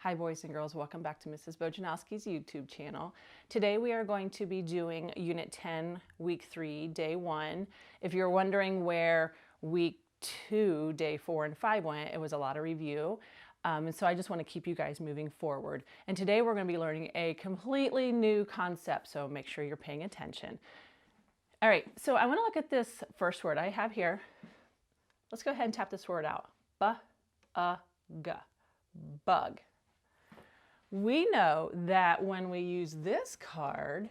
Hi boys and girls, welcome back to Mrs. Bojanowski's YouTube channel. Today we are going to be doing Unit 10, Week 3, Day 1. If you're wondering where Week 2, Day 4 and 5 went, it was a lot of review. And so I just want to keep you guys moving forward. And today we're going to be learning a completely new concept, so make sure you're paying attention. All right, so I want to look at this first word I have here. Let's go ahead and tap this word out. B-U-G, bug. We know that when we use this card,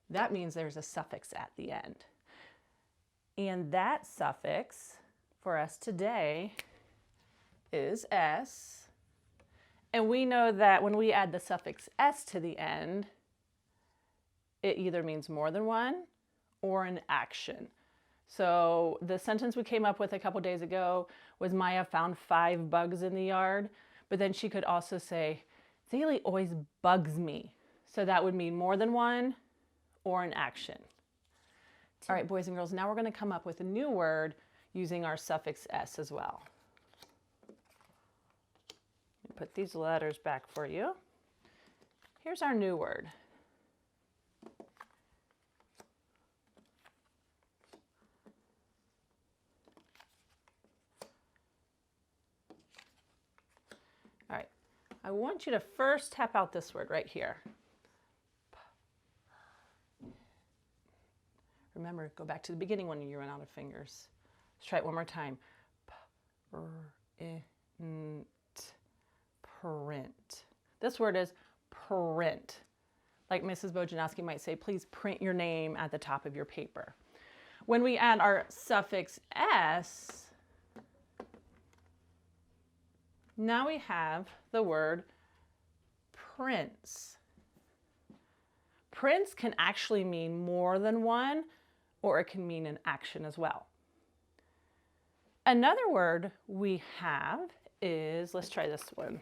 that means there's a suffix at the end. And that suffix for us today is S. And we know that when we add the suffix S to the end, it either means more than one or an action. So the sentence we came up with a couple days ago was Maya found 5 bugs in the yard. But then she could also say, Zaylee always bugs me. So that would mean more than one or an action. All right, boys and girls, now we're going to come up with a new word using our suffix S as well. Let me put these letters back for you. Here's our new word. All right, I want you to first tap out this word right here. Remember, go back to the beginning when you run out of fingers. Let's try it one more time. Print. This word is print. Like Mrs. Bojanowski might say, please print your name at the top of your paper. When we add our suffix S, now we have the word prints. Prints can actually mean more than one, or it can mean an action as well. Another word we have is, let's try this one.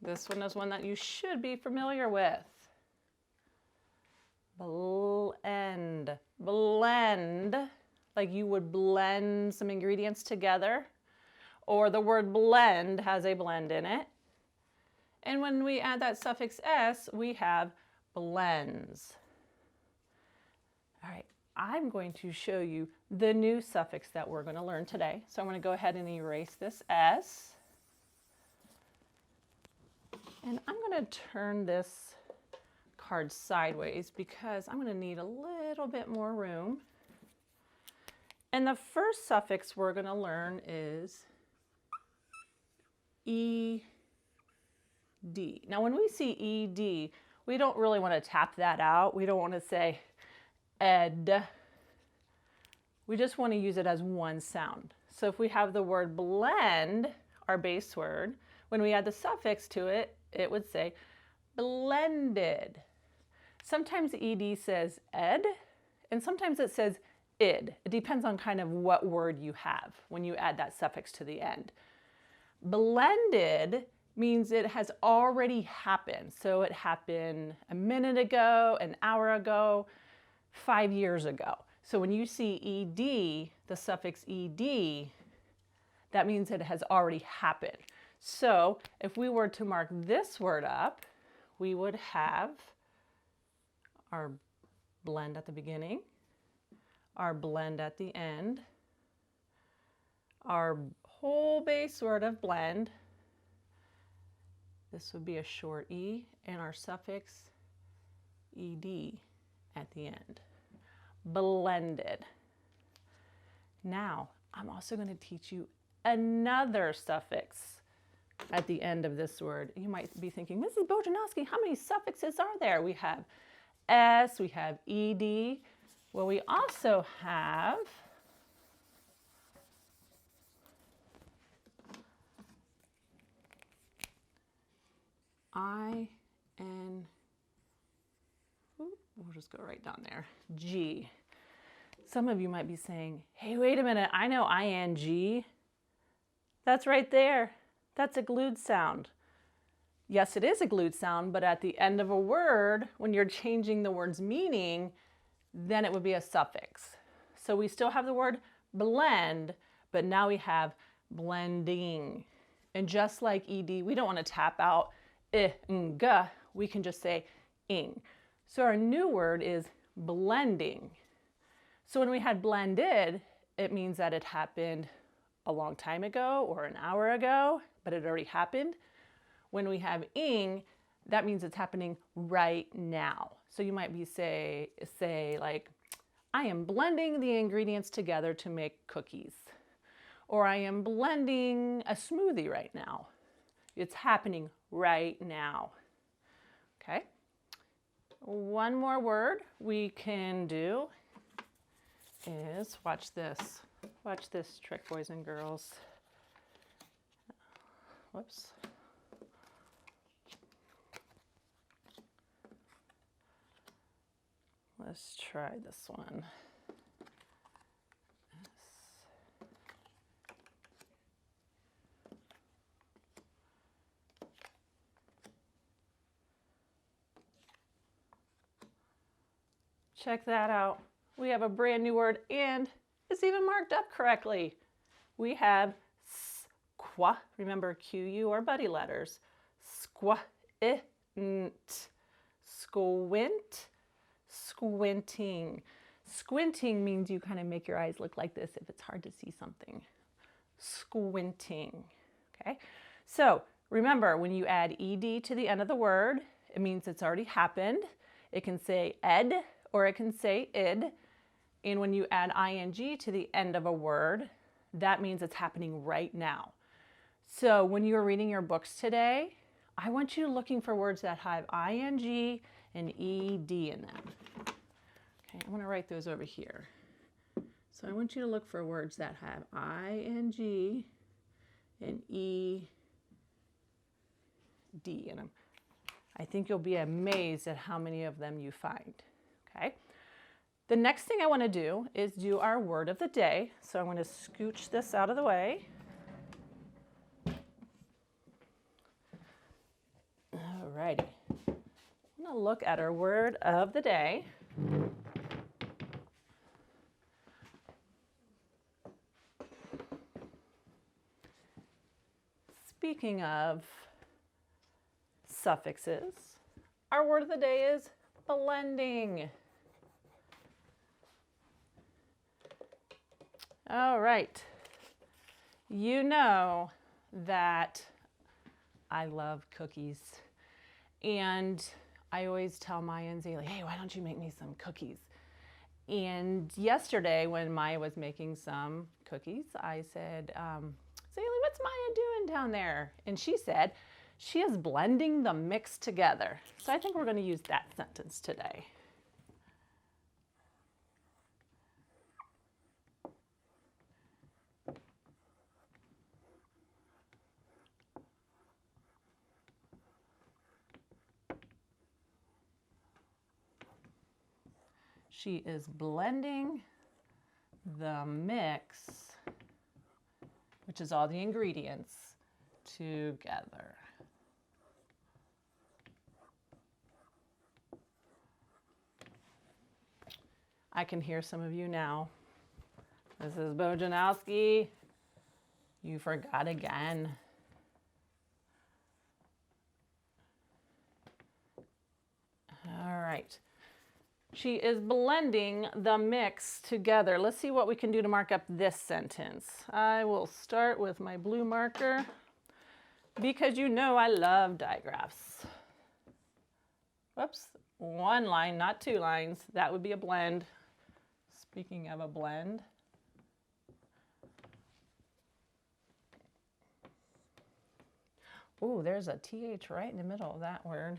This one is one that you should be familiar with. Blend. Blend, like you would blend some ingredients together, or the word blend has a blend in it. And when we add that suffix S, we have blends. All right, I'm going to show you the new suffix that we're going to learn today. So I'm going to go ahead and erase this S. And I'm going to turn this card sideways because I'm going to need a little bit more room. And the first suffix we're going to learn is ED. Now when we see ED, we don't really want to tap that out. We don't want to say ed. We just want to use it as one sound. So if we have the word blend, our base word, when we add the suffix to it, it would say blended. Sometimes ED says ed, and sometimes it says id. It depends on kind of what word you have when you add that suffix to the end. Blended means it has already happened. So it happened a minute ago, an hour ago, 5 years ago. So when you see ED, the suffix ED, that means it has already happened. So if we were to mark this word up, we would have our blend at the beginning, our blend at the end, our whole base word of blend. This would be a short E, and our suffix ED at the end. Blended. Now, I'm also going to teach you another suffix at the end of this word. You might be thinking, Mrs. Bojanowski, how many suffixes are there? We have S, we have ED. Well, we also have IN, we'll just go right down there, G. Some of you might be saying, hey, wait a minute, I know ing. That's right there. That's a glued sound. Yes, it is a glued sound, but at the end of a word, when you're changing the word's meaning, then it would be a suffix. So we still have the word blend, but now we have blending. And just like ed, we don't want to tap out ing. We can just say ing. So our new word is blending. So when we had blended, it means that it happened a long time ago or an hour ago, but it already happened. When we have ing, that means it's happening right now. So you might be say like, I am blending the ingredients together to make cookies. Or I am blending a smoothie right now. It's happening right now. Okay. One more word we can do is, watch this. Watch this trick, boys and girls. Whoops. Let's try this one. Check that out. We have a brand new word and it's even marked up correctly. We have squa. Remember QU or buddy letters. Squint. Squint. Squinting. Squinting means you kind of make your eyes look like this if it's hard to see something. Squinting. Okay? So remember, when you add ed to the end of the word, it means it's already happened. It can say ed or it can say id. And when you add ing to the end of a word, that means it's happening right now. So when you're reading your books today, I want you looking for words that have ing and ed in them. Okay, I'm going to write those over here. So I want you to look for words that have ing and ed in them. I think you'll be amazed at how many of them you find. Okay. The next thing I want to do is do our word of the day. So I'm going to scooch this out of the way. All righty. I'm going to look at our word of the day. Speaking of suffixes, our word of the day is blending. All right. You know that I love cookies. And I always tell Maya and Zaylee, hey, why don't you make me some cookies? And yesterday when Maya was making some cookies, I said, Zaylee, what's Maya doing down there? And she said, she is blending the mix together. So I think we're going to use that sentence today. She is blending the mix, which is all the ingredients, together. I can hear some of you now. Mrs. Bojanowski, you forgot again. All right. She is blending the mix together. Let's see what we can do to mark up this sentence. I will start with my blue marker because you know I love digraphs. Whoops, one line, not two lines. That would be a blend. Speaking of a blend. Ooh, there's a TH right in the middle of that word.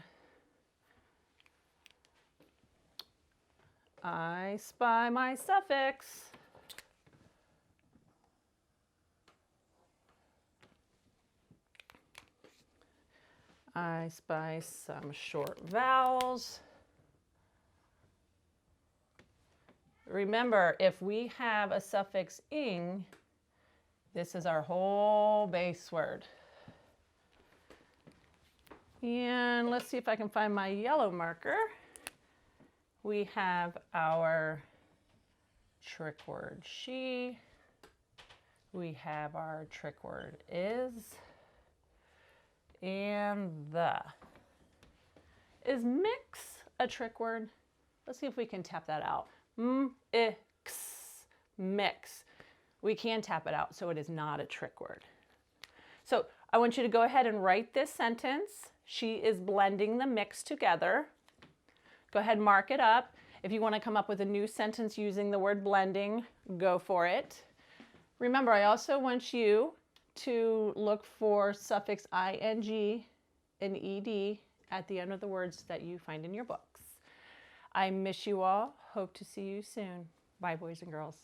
I spy my suffix. I spy some short vowels. Remember, if we have a suffix ing, this is our whole base word. And let's see if I can find my yellow marker. We have our trick word she. We have our trick word is. And the. Is mix a trick word? Let's see if we can tap that out. Mix. We can tap it out, so it is not a trick word. So I want you to go ahead and write this sentence. She is blending the mix together. Go ahead and mark it up. If you want to come up with a new sentence using the word blending, go for it. Remember, I also want you to look for suffix ing and ed at the end of the words that you find in your books. I miss you all. Hope to see you soon. Bye, boys and girls.